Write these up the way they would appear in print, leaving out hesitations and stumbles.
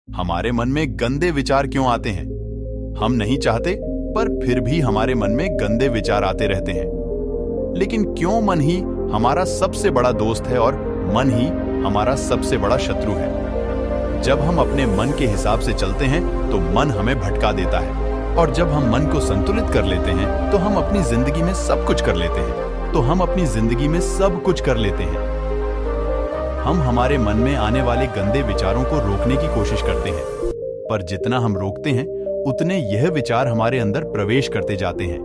हमारे मन में गंदे विचार क्यों आते हैं? हम नहीं चाहते, पर फिर भी हमारे मन में गंदे विचार आते रहते हैं। लेकिन क्यों मन ही हमारा सबसे बड़ा दोस्त है और मन ही हमारा सबसे बड़ा शत्रु है? जब हम अपने मन के हिसाब से चलते हैं तो मन हमें भटका देता है, और जब हम मन को संतुलित कर लेते हैं तो हम अपनी जिंदगी में सब कुछ कर लेते हैं। हम हमारे मन में आने वाले गंदे विचारों को रोकने की कोशिश करते हैं, पर जितना हम रोकते हैं उतने यह विचार हमारे अंदर प्रवेश करते जाते हैं।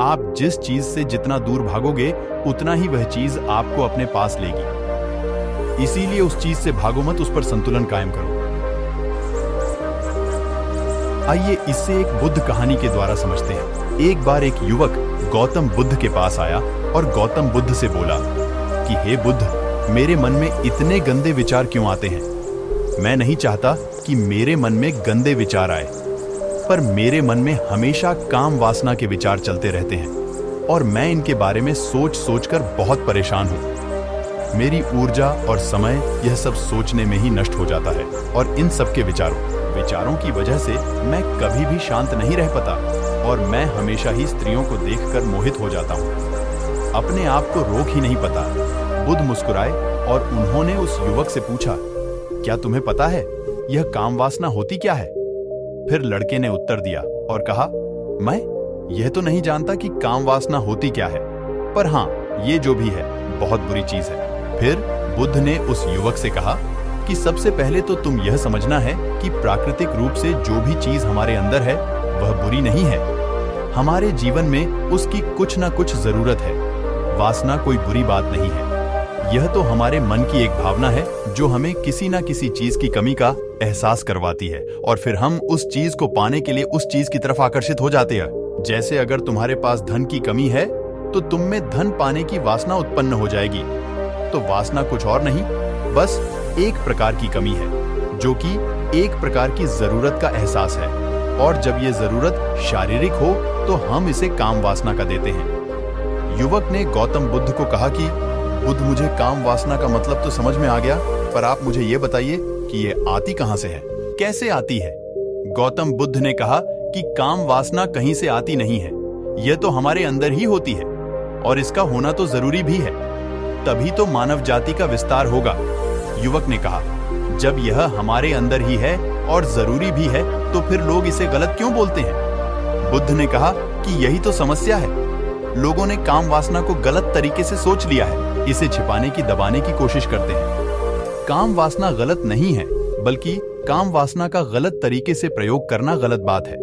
आप जिस चीज से जितना दूर भागोगे उतना ही वह चीज आपको अपने पास लेगी। इसीलिए उस चीज से भागो मत, उस पर संतुलन कायम करो। आइए इससे एक बुद्ध कहानी के द्वारा समझते हैं। एक बार एक युवक गौतम बुद्ध के पास आया और गौतम बुद्ध से बोला कि हे बुद्ध, मेरे मन में इतने गंदे विचार क्यों आते हैं? मैं नहीं चाहता कि मेरे मन में गंदे विचार आए, पर मेरे मन में हमेशा काम वासना के विचार चलते रहते हैं और मैं इनके बारे में सोच सोचकर बहुत परेशान हूँ। मेरी ऊर्जा और समय यह सब सोचने में ही नष्ट हो जाता है, और इन सब के विचारों की वजह से मैं कभी भी शांत नहीं रह पाता, और मैं हमेशा ही स्त्रियों को देखकर मोहित हो जाता हूँ। अपने आप को रोक ही नहीं पाता। बुद्ध मुस्कुराए और उन्होंने उस युवक से पूछा, क्या तुम्हें पता है यह काम वासना होती क्या है? फिर लड़के ने उत्तर दिया और कहा, मैं यह तो नहीं जानता कि काम वासना होती क्या है, पर हाँ, ये जो भी है बहुत बुरी चीज है। फिर बुद्ध ने उस युवक से कहा कि सबसे पहले तो तुम यह समझना है कि प्राकृतिक रूप से जो भी चीज हमारे अंदर है वह बुरी नहीं है। हमारे जीवन में उसकी कुछ ना कुछ जरूरत है। वासना कोई बुरी बात नहीं है। यह तो हमारे मन की एक भावना है जो हमें किसी ना किसी चीज की कमी का एहसास करवाती है, और फिर हम उस चीज को पाने के लिए उस चीज की तरफ आकर्षित हो जाते हैं। जैसे अगर तुम्हारे पास धन की कमी है तो तुम में धन पाने की वासना उत्पन्न हो जाएगी। तो वासना कुछ और नहीं, बस एक प्रकार की कमी है, जो कि एक प्रकार की जरूरत का एहसास है, और जब ये जरूरत शारीरिक हो तो हम इसे काम वासना का देते हैं। युवक ने गौतम बुद्ध को कहा कि बुद्ध, मुझे काम वासना का मतलब तो समझ में आ गया, पर आप मुझे ये बताइए कि ये आती कहां से है, कैसे आती है? गौतम बुद्ध ने कहा कि काम वासना कहीं से आती नहीं है, यह तो हमारे अंदर ही होती है, और इसका होना तो जरूरी भी है, तभी तो मानव जाति का विस्तार होगा। युवक ने कहा, जब यह हमारे अंदर ही है और जरूरी भी है तो फिर लोग इसे गलत क्यों बोलते हैं? बुद्ध ने कहा कि यही तो समस्या है। लोगों ने काम वासना को गलत तरीके से सोच लिया है, इसे छिपाने की, दबाने की कोशिश करते हैं। काम वासना गलत नहीं है, बल्कि काम वासना का गलत तरीके से प्रयोग करना गलत बात है।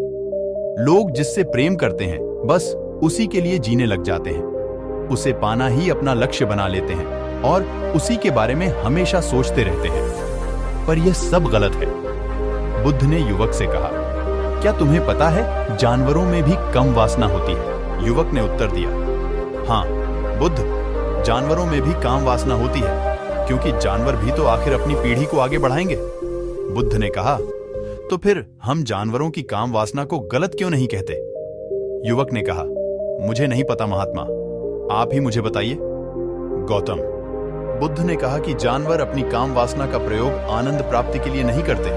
लोग जिससे प्रेम करते हैं बस उसी के लिए जीने लग जाते हैं, उसे पाना ही अपना लक्ष्य बना लेते हैं और उसी के बारे में हमेशा सोचते रहते हैं, पर यह सब गलत है। बुद्ध ने युवक से कहा, क्या तुम्हें पता है जानवरों में भी कम वासना होती है? युवक ने उत्तर दिया, हाँ बुद्ध, जानवरों में भी काम वासना होती है, क्योंकि जानवर भी तो आखिर अपनी पीढ़ी को आगे बढ़ाएंगे। बुद्ध ने कहा, तो फिर हम जानवरों की काम वासना को गलत क्यों नहीं कहते? युवक ने कहा, मुझे नहीं पता महात्मा, आप ही मुझे बताइए। गौतम, बुद्ध ने कहा कि जानवर अपनी काम वासना का प्रयोग आनंद प्राप्ति के लिए नहीं करते,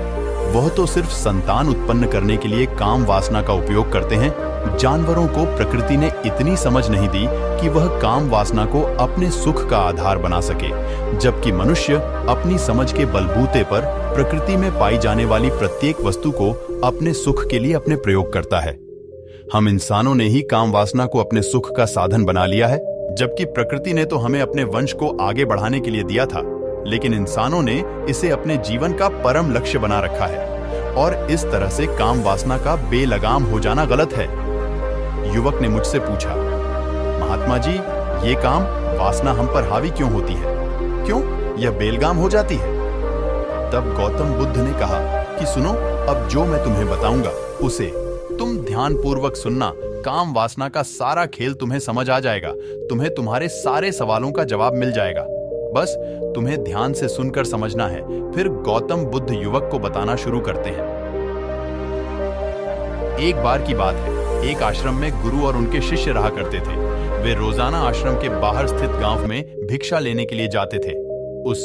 वह तो सिर्फ संतान उत्पन्न करने के लिए काम वासना का उपयोग करते हैं। जानवरों को प्रकृति ने इतनी समझ नहीं दी कि वह काम वासना को अपने सुख का आधार बना सके, जबकि मनुष्य अपनी समझ के बलबूते पर प्रकृति में पाई जाने वाली प्रत्येक वस्तु को अपने सुख के लिए अपने प्रयोग करता है। हम इंसानों ने ही काम वासना को अपने सुख का साधन बना लिया है, जबकि प्रकृति ने तो हमें अपने वंश को आगे बढ़ाने के लिए दिया था, लेकिन इंसानों ने इसे अपने जीवन का परम लक्ष्य बना रखा है, और इस तरह से काम वासना का बेलगाम हो जाना गलत है। युवक ने मुझसे पूछा, महात्मा जी, ये काम वासना हम पर हावी क्यों होती है? क्यों यह बेलगाम हो जाती है? तब गौतम बुद्ध ने कहा कि सुनो, अब जो मैं तुम्हें बताऊंगा उसे तुम ध्यानपूर्वक सुनना। काम वासना का सारा खेल तुम्हें समझ आ जाएगा, तुम्हें तुम्हारे सारे सवालों का जवाब मिल जाएगा। बस तुम्हें ध्यान से सुनकर समझना है। फिर गौतम बुद्ध युवक को बताना शुरू करते हैं। एक बार की बात है, एक आश्रम में गुरु और उनके शिष्य रहा करते थे। वे रोजाना आश्रम के बाहर स्थित गांव में भिक्षा लेने के लिए जाते थे। उस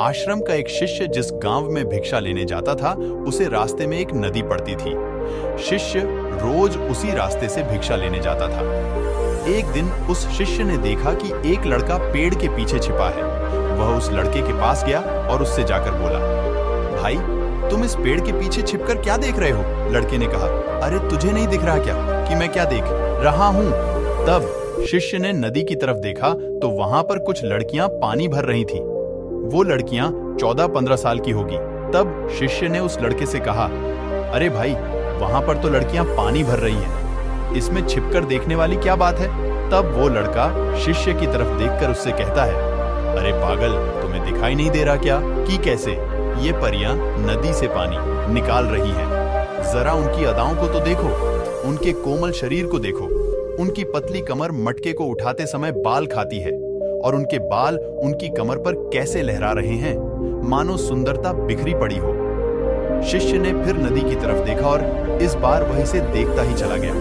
आश्रम का एक शिष्य जिस गांव में भिक्षा लेने जाता था, उसे रास्ते में एक नदी पड़ती थी। शिष्य रोज उसी रास्ते से भिक्षा लेने जाता था। एक दिन उस शिष्य ने देखा कि एक लड़का पेड़ के पीछे छिपा है। वह उस लड़के के पास गया और उससे जाकर बोला, भाई, तुम इस पेड़ के पीछे छिपकर क्या देख रहे हो? लड़के ने कहा, अरे तुझे नहीं दिख रहा क्या कि मैं क्या देख रहा हूं? तब शिष्य ने नदी की तरफ देखा तो वहां पर कुछ लड़कियां पानी भर रही थीं। वो लड़कियां 14-15 साल की होगी। तब शिष्य ने उस लड़के से कहा, अरे भाई, वहां पर तो लड़कियां पानी भर रही हैं, इसमें छिपकर देखने वाली क्या बात है? तब वो लड़का शिष्य की तरफ देखकर उससे कहता है, अरे पागल, तुम्हें दिखाई नहीं दे रहा क्या कि कैसे ये परियां नदी से पानी निकाल रही हैं? जरा उनकी अदाओं को तो देखो, उनके कोमल शरीर को देखो। उनकी पतली कमर मटके को उठाते समय बाल खाती है और उनके बाल उनकी कमर पर कैसे लहरा रहे हैं, मानो सुंदरता बिखरी पड़ी हो। शिष्य ने फिर नदी की तरफ देखा और इस बार वहीं से देखता ही चला गया।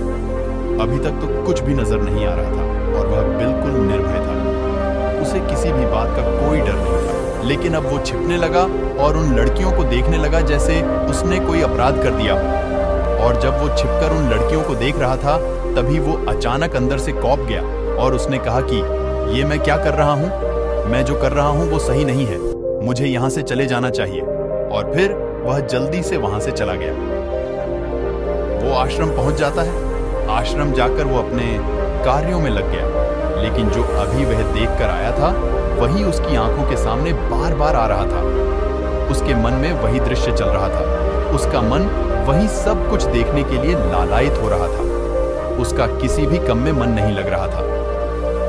अभी तक तो कुछ भी नजर नहीं आ रहा था और वह बिल्कुल निर्भय था। उसे किसी भी बात का कोई डर नहीं था। लेकिन अब वो छिपने लगा और उन लड़कियों को देखने लगा जैसे उसने कोई अपराध कर दिया हो। और जब वो छिपकर उन लड़कियों को देख रहा था, तभी वो अचानक अंदर से कौंप गया और उसने कहा कि ये मैं क्या कर रहा हूँ? मैं जो कर रहा हूँ वो सही नहीं है, मुझे यहाँ से चले जाना चाहिए। और फिर वह जल्दी से वहां से चला गया। वो आश्रम पहुंच जाता है। आश्रम जाकर वो अपने कार्यों में लग गया। लेकिन जो अभी वह देख कर आया था, वही उसकी आंखों के सामने बार बार आ रहा था। उसके मन में वही दृश्य चल रहा था। उसका मन वही सब कुछ देखने के लिए लालायित हो रहा था। उसका किसी भी काम में मन नहीं लग रहा था।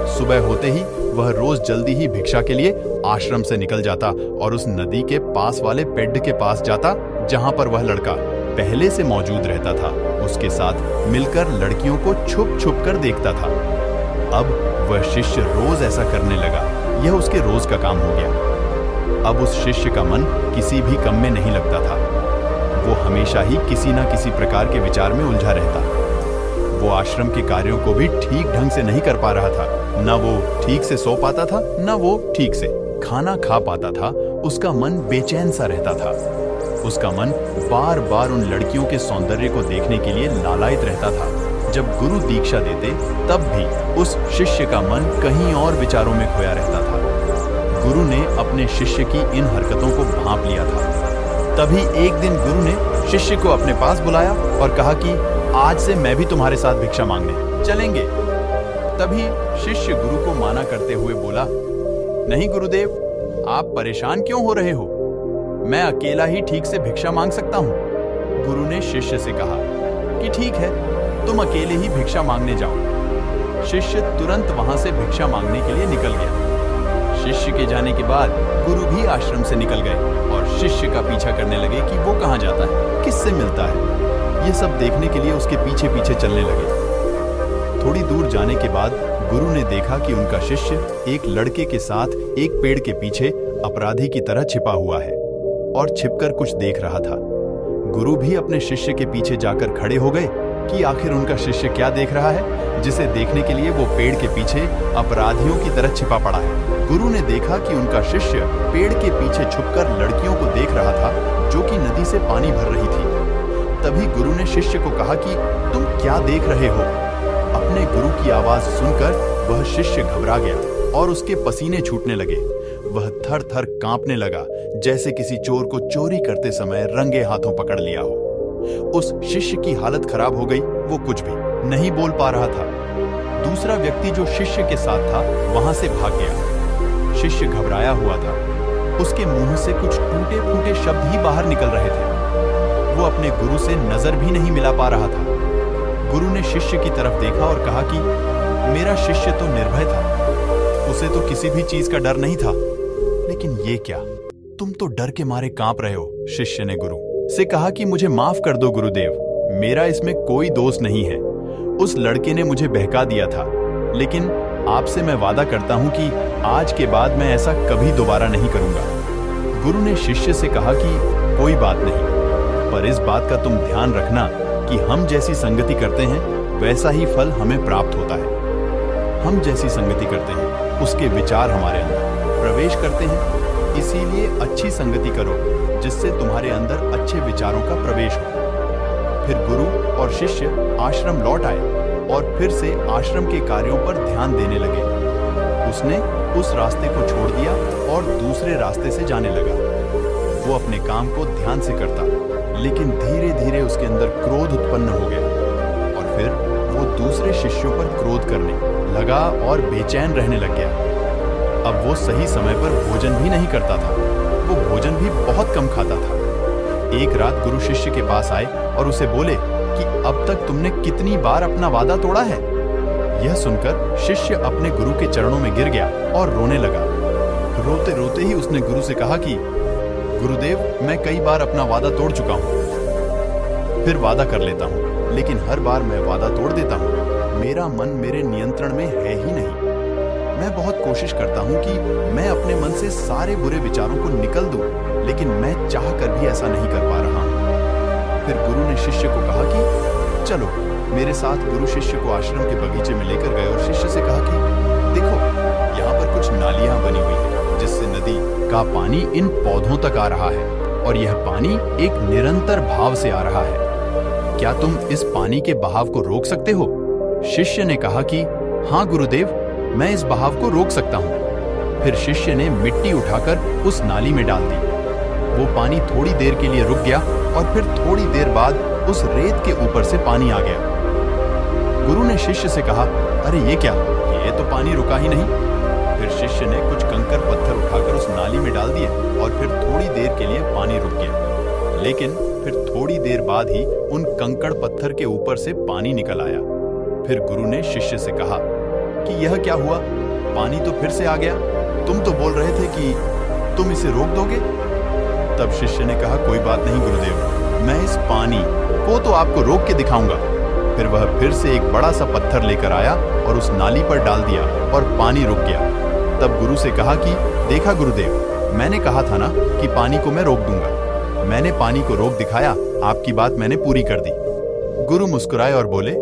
सुबह होते ही वह रोज जल्दी ही भिक्षा के लिए आश्रम से निकल जाता और उस नदी के पास वाले पेड़ के पास जाता, जहां पर वह लड़का पहले से मौजूद रहता था। उसके साथ मिलकर लड़कियों को छुप छुप कर देखता था। अब वह शिष्य रोज ऐसा करने लगा। यह उसके रोज का काम हो गया। अब उस शिष्य का मन किसी भी काम में नहीं लगता था। वो हमेशा ही किसी न किसी प्रकार के विचार में उलझा रहता। वो आश्रम के कार्यों को भी ठीक ढंग से नहीं कर पा रहा था। न वो ठीक से सो पाता था, न वो ठीक से खाना खा पाता था। उसका मन बेचैन सा रहता था। उसका मन बार बार उन लड़कियों के सौंदर्य को देखने के लिए लालायित रहता था। जब गुरु दीक्षा देते, तब भी उस शिष्य का मन कहीं और विचारों में खोया रहता था। गुरु ने अपने शिष्य की इन हरकतों को भांप लिया था। तभी एक दिन गुरु ने शिष्य को अपने पास बुलाया और कहा कि आज से मैं भी तुम्हारे साथ भिक्षा मांगने चलेंगे। तभी शिष्य गुरु को माना करते हुए बोला, नहीं गुरुदेव, आप परेशान क्यों हो रहे हो? मैं अकेला ही ठीक से भिक्षा मांग सकता हूँ। गुरु ने शिष्य से कहा कि ठीक है, तुम अकेले ही भिक्षा मांगने जाओ। शिष्य तुरंत वहां से भिक्षा मांगने के लिए निकल गया। शिष्य के जाने के बाद गुरु भी आश्रम से निकल गए और शिष्य का पीछा करने लगे कि वो कहाँ जाता है, किससे मिलता है। ये सब देखने के लिए उसके पीछे पीछे चलने लगे। थोड़ी दूर जाने के बाद गुरु ने देखा कि उनका शिष्य एक लड़के के साथ एक पेड़ के पीछे अपराधी की तरह छिपा हुआ है और छिपकर कुछ देख रहा था। गुरु भी अपने शिष्य के पीछे जाकर खड़े हो गए कि आखिर उनका शिष्य क्या देख रहा है, जिसे देखने के लिए वो पेड़ के पीछे अपराधियों की तरह छिपा पड़ा है। गुरु ने देखा कि उनका शिष्य पेड़ के पीछे छुपकर लड़कियों को देख रहा था, जो कि नदी से पानी भर रही थी। तभी गुरु ने शिष्य को कहा कि तुम क्या देख रहे हो? अपने गुरु की आवाज सुनकर वह शिष्य घबरा गया और उसके पसीने छूटने लगे। वह थर थर कांपने लगा, जैसे किसी चोर को चोरी करते समय रंगे हाथों पकड़ लिया हो। उस शिष्य की हालत खराब हो गई। वो कुछ भी नहीं बोल पा रहा था। दूसरा व्यक्ति जो शिष्य के साथ था, वहां से भाग गया। शिष्य घबराया हुआ था। उसके मुंह से कुछ टूटे फूटे शब्द ही बाहर निकल रहे थे। वो अपने गुरु से नजर भी नहीं मिला पा रहा था। गुरु ने शिष्य की तरफ देखा और कहा कि मेरा शिष्य तो निर्भय था, उसे तो किसी भी चीज का डर नहीं था। लेकिन ये क्या, तुम तो डर के मारे कांप रहे हो। शिष्य ने गुरु से कहा कि मुझे माफ कर दो गुरुदेव, मेरा इसमें कोई दोष नहीं है। उस लड़के ने मुझे बहका दिया था, लेकिन आपसे मैं वादा करता हूं कि आज के बाद मैं ऐसा कभी दोबारा नहीं करूंगा। गुरु ने शिष्य से कहा कि कोई बात नहीं, पर इस बात का तुम ध्यान रखना कि हम जैसी संगति करते हैं, वैसा ही फल हमें प्राप्त होता है। हम जैसी संगति करते हैं, उसके विचार हमारे अंदर प्रवेश करते हैं इसीलिए अच्छी संगति करो जिससे तुम्हारे अंदर अच्छे विचारों का प्रवेश हो। फिर गुरु और शिष्य आश्रम लौट आए और फिर से आश्रम के कार्यों पर ध्यान देने लगे। उसने उस रास्ते को छोड़ दिया और दूसरे रास्ते से जाने लगा। वो अपने काम को ध्यान से करता, लेकिन धीरे धीरे उसके अंदर क्रोध उत्पन्न हो गया और फिर वो दूसरे शिष्यों पर क्रोध करने लगा और बेचैन रहने लग गया। अब वो सही समय पर भोजन भी नहीं करता था, वो भोजन भी बहुत कम खाता था। एक रात गुरु शिष्य के पास आए और उसे बोले कि अब तक तुमने कितनी बार अपना वादा तोड़ा है। यह सुनकर शिष्य अपने गुरु के चरणों में गिर गया और रोने लगा। रोते रोते ही उसने गुरु से कहा कि गुरुदेव, मैं कई बार अपना वादा तोड़ चुका हूँ, फिर वादा कर लेता हूँ, लेकिन हर बार मैं वादा तोड़ देता हूँ। मेरा मन मेरे नियंत्रण में है ही नहीं। मैं बहुत कोशिश करता हूँ कि मैं अपने मन से सारे बुरे विचारों को निकल दूं, लेकिन मैं चाह कर भी ऐसा नहीं कर पा रहा हूँ। फिर गुरु ने शिष्य को कहा कि चलो मेरे साथ। गुरु शिष्य को आश्रम के बगीचे में लेकर गए और शिष्य से कहा कि देखो, यहाँ पर कुछ नालियां बनी हुई हैं, जिससे नदी का पानी इन पौधों तक आ रहा है और यह पानी एक निरंतर भाव से आ रहा है। क्या तुम इस पानी के बहाव को रोक सकते हो? शिष्य ने कहा कि हाँ गुरुदेव, मैं इस बहाव को रोक सकता हूँ। फिर शिष्य ने मिट्टी उठाकर उस नाली में डाल दी। वो पानी थोड़ी देर के लिए रुक गया और फिर थोड़ी देर बाद उस रेत के ऊपर से पानी आ गया। गुरु ने शिष्य से कहा, अरे ये क्या, ये तो पानी रुका ही नहीं। फिर शिष्य ने कुछ कंकर पत्थर उठाकर उस नाली में डाल दिए और फिर थोड़ी देर के लिए पानी रुक गया, लेकिन फिर थोड़ी देर बाद ही उन कंकड़ पत्थर के ऊपर से पानी निकल आया। फिर गुरु ने शिष्य से कहा कि यह क्या हुआ, पानी तो फिर से आ गया। तुम तो बोल रहे थे कि तुम इसे रोक दोगे। तब शिष्य ने कहा, कोई बात नहीं गुरुदेव, मैं इस पानी को तो आपको रोक के दिखाऊंगा। फिर वह फिर से एक बड़ा सा पत्थर लेकर आया और उस नाली पर डाल दिया और पानी रुक गया। तब गुरु से कहा कि देखा गुरुदेव, मैंने कहा था ना कि पानी को मैं रोक दूंगा। मैंने पानी को रोक दिखाया, आपकी बात मैंने पूरी कर दी। गुरु मुस्कुराए और बोले,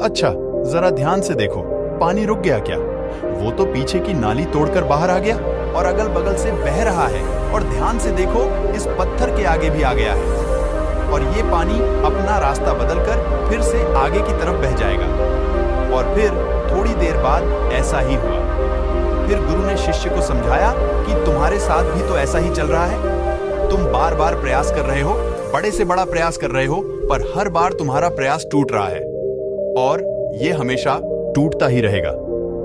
अच्छा जरा ध्यान से देखो, पानी रुक गया क्या? वो तो पीछे की नाली तोड़कर बाहर आ गया और अगल बगल से बह रहा है, और ध्यान से देखो इस पत्थर के आगे भी आ गया है, और ये पानी अपना रास्ता बदलकर फिर से आगे की तरफ बह जाएगा। और फिर थोड़ी देर बाद ऐसा ही हुआ। फिर गुरु ने शिष्य को समझाया कि तुम्हारे साथ भी तो ऐसा ही चल रहा है। तुम बार बार प्रयास कर रहे हो, बड़े से बड़ा प्रयास कर रहे हो, पर हर बार तुम्हारा प्रयास टूट रहा है और ये हमेशा टूटता ही रहेगा।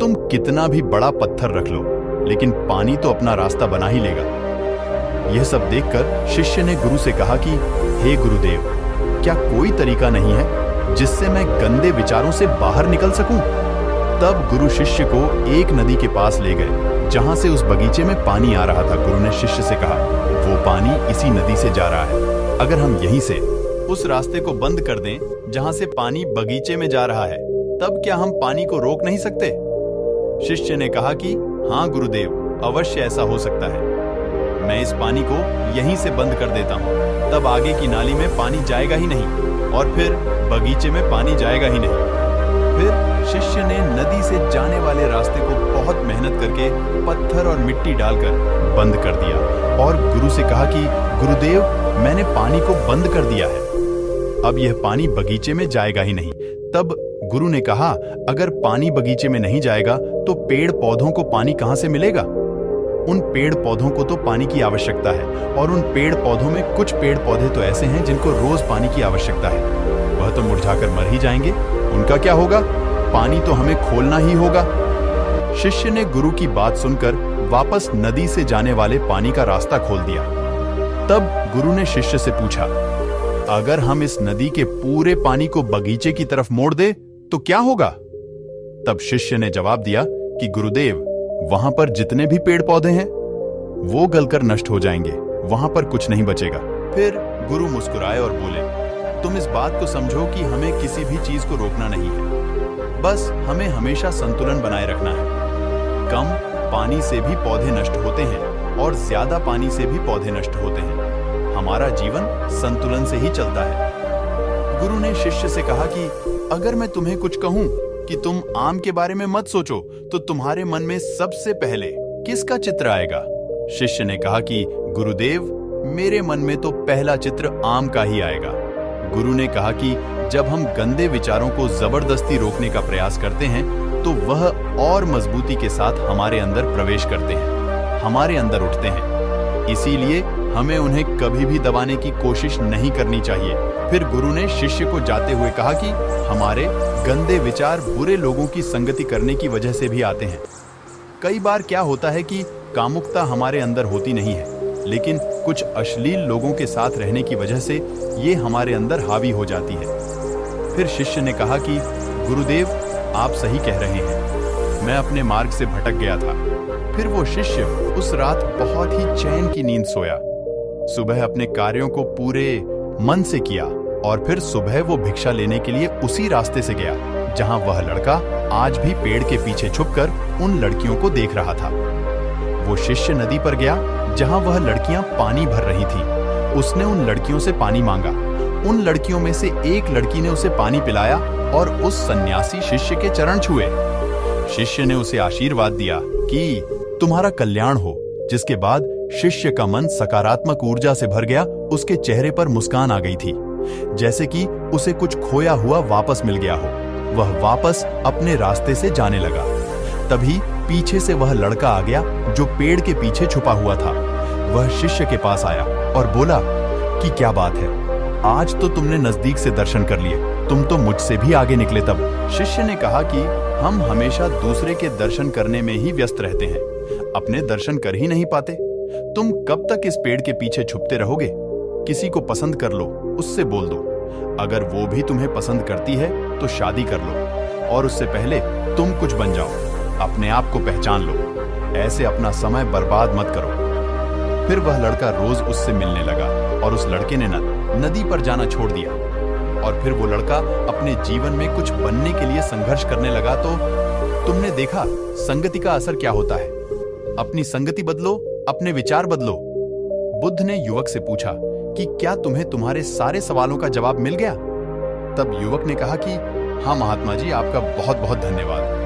तुम कितना भी बड़ा पत्थर रख लो, लेकिन पानी तो अपना रास्ता बना ही लेगा। यह सब देखकर शिष्य ने गुरु से कहा कि हे गुरुदेव, क्या कोई तरीका नहीं है जिससे मैं गंदे विचारों से बाहर निकल सकूं? तब गुरु शिष्य को एक नदी के पास ले गए जहां से उस बगीचे में पानी आ रहा था। गुरु ने शिष्य से कहा, वो पानी इसी नदी से जा रहा है। अगर हम यहीं से उस रास्ते को बंद कर दें जहां से पानी बगीचे में जा रहा है, तब क्या हम पानी को रोक नहीं सकते? शिष्य ने कहा कि हाँ गुरुदेव, अवश्य ऐसा हो सकता है। मैं इस पानी को यहीं से बंद कर देता हूँ, तब आगे की नाली में पानी जाएगा ही नहीं और फिर बगीचे में पानी जाएगा ही नहीं। फिर शिष्य ने नदी से जाने वाले रास्ते को बहुत मेहनत करके पत्थर और मिट्टी डालकर बंद कर दिया और गुरु से कहा कि गुरुदेव, मैंने पानी को बंद कर दिया है, अब यह पानी बगीचे में जाएगा ही नहीं। तब गुरु ने कहा, अगर पानी बगीचे में नहीं जाएगा तो पेड़ पौधों को पानी कहां से मिलेगा? उन पेड़ पौधों को तो पानी की आवश्यकता है, और उन पेड़ पौधों में कुछ पेड़ पौधे तो ऐसे हैं जिनको रोज पानी की आवश्यकता है। वह तो मुरझाकर मर ही जाएंगे, उनका क्या होगा? पानी तो हमें खोलना ही होगा। शिष्य ने गुरु की बात सुनकर वापस नदी से जाने वाले पानी का रास्ता खोल दिया। तब गुरु ने शिष्य से पूछा, अगर हम इस नदी के पूरे पानी को बगीचे की तरफ मोड़ दे तो क्या होगा? तब शिष्य ने जवाब दिया कि गुरुदेव, वहां पर जितने भी पेड़ पौधे हैं वो गलकर नष्ट हो जाएंगे, वहां पर कुछ नहीं बचेगा। फिर गुरु मुस्कुराए और बोले, तुम इस बात को समझो कि हमें किसी भी चीज को रोकना नहीं है, बस हमें हमेशा संतुलन बनाए रखना है। कम पानी से भी पौधे नष्ट होते हैं और ज्यादा पानी से भी पौधे नष्ट होते हैं। हमारा जीवन संतुलन से ही चलता है। गुरु ने शिष्य से कहा कि अगर मैं तुम्हें कुछ कहूं कि तुम आम के बारे में मत सोचो, तो तुम्हारे मन में सबसे पहले किसका चित्र आएगा? शिष्य ने कहा कि गुरुदेव, मेरे मन में तो पहला चित्र आम का ही आएगा। गुरु ने कहा कि जब हम गंदे विचारों को जबरदस्ती रोकने का प्रयास करते हैं तो वह और मजबूती के साथ हमारे अंदर प्रवेश करते हैं, हमारे अंदर उठते हैं। इसीलिए हमें उन्हें कभी भी दबाने की कोशिश नहीं करनी चाहिए। फिर गुरु ने शिष्य को जाते हुए कहा कि हमारे गंदे विचार बुरे लोगों की संगति करने की वजह से भी आते हैं। कई बार क्या होता है कि कामुकता हमारे अंदर होती नहीं है, लेकिन कुछ अश्लील लोगों के साथ रहने की वजह से ये हमारे अंदर हावी हो जाती है। फिर शिष्य ने कहा कि गुरुदेव, आप सही कह रहे हैं, मैं अपने मार्ग से भटक गया था। फिर वो शिष्य उस रात बहुत ही चैन की नींद सोया। सुबह अपने कार्यों को पूरे मन से किया और फिर सुबह वो भिक्षा लेने के लिए उसी रास्ते से गया जहां वह लड़का आज भी पेड़ के पीछे छुपकर उन लड़कियों को देख रहा था। वो शिष्य नदी पर गया जहां वह लड़कियां पानी भर रही थी। उसने उन लड़कियों से पानी मांगा। उन लड़कियों में से एक लड़की ने उसे पानी पिलाया और उस सन्यासी शिष्य के चरण छुए। शिष्य ने उसे आशीर्वाद दिया कि तुम्हारा कल्याण हो, जिसके बाद शिष्य का मन सकारात्मक ऊर्जा से भर गया। उसके चेहरे पर मुस्कान आ गई थी, जैसे कि उसे कुछ खोया हुआ वापस मिल गया हो। वह वापस अपने रास्ते से जाने लगा। तभी पीछे से वह लड़का आ गया जो पेड़ के पीछे छुपा हुआ था। वह शिष्य के पास आया और बोला कि क्या बात है, आज तो तुमने नजदीक से दर्शन कर लिए, तुम तो मुझसे भी आगे निकले। तब शिष्य ने कहा कि हम हमेशा दूसरे के दर्शन करने में ही व्यस्त रहते हैं, अपने दर्शन कर ही नहीं पाते। तुम कब तक इस पेड़ के पीछे छुपते रहोगे? किसी को पसंद कर लो, उससे बोल दो। अगर वो भी तुम्हें पसंद करती है तो शादी कर लो, और उससे पहले तुम कुछ बन जाओ, अपने आप को पहचान लो। ऐसे अपना समय बर्बाद मत करो। फिर वह लड़का रोज उससे मिलने लगा और उस लड़के ने नदी पर जाना छोड़ दिया। और फिर वो लड़का अपने जीवन में कुछ बनने के लिए संघर्ष करने लगा। तो तुमने देखा संगति का असर क्या होता है। अपनी संगति बदलो, अपने विचार बदलो। बुद्ध ने युवक से पूछा कि क्या तुम्हें तुम्हारे सारे सवालों का जवाब मिल गया? तब युवक ने कहा कि हाँ महात्मा जी, आपका बहुत बहुत धन्यवाद।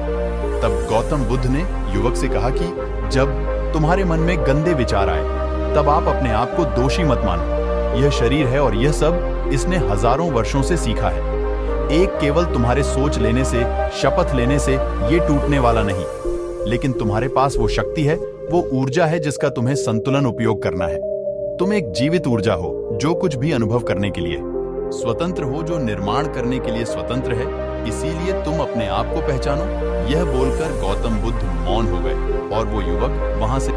तब गौतम बुद्ध ने युवक से कहा कि जब तुम्हारे मन में गंदे विचार आए तब आप अपने आप को दोषी मत मानो। यह शरीर है और यह सब इसने हजारों वर्षों से सीखा है। एक केवल तुम्हारे सोच लेने से, शपथ लेने से ये टूटने वाला नहीं, लेकिन तुम्हारे पास वो शक्ति है, वो ऊर्जा है जिसका तुम्हें संतुलन उपयोग करना है। तुम एक जीवित ऊर्जा हो जो कुछ भी अनुभव करने के लिए स्वतंत्र हो, जो निर्माण करने के लिए स्वतंत्र है। इसीलिए तुम अपने आप को पहचानो। यह बोलकर गौतम बुद्ध मौन हो गए और वो युवक वहां से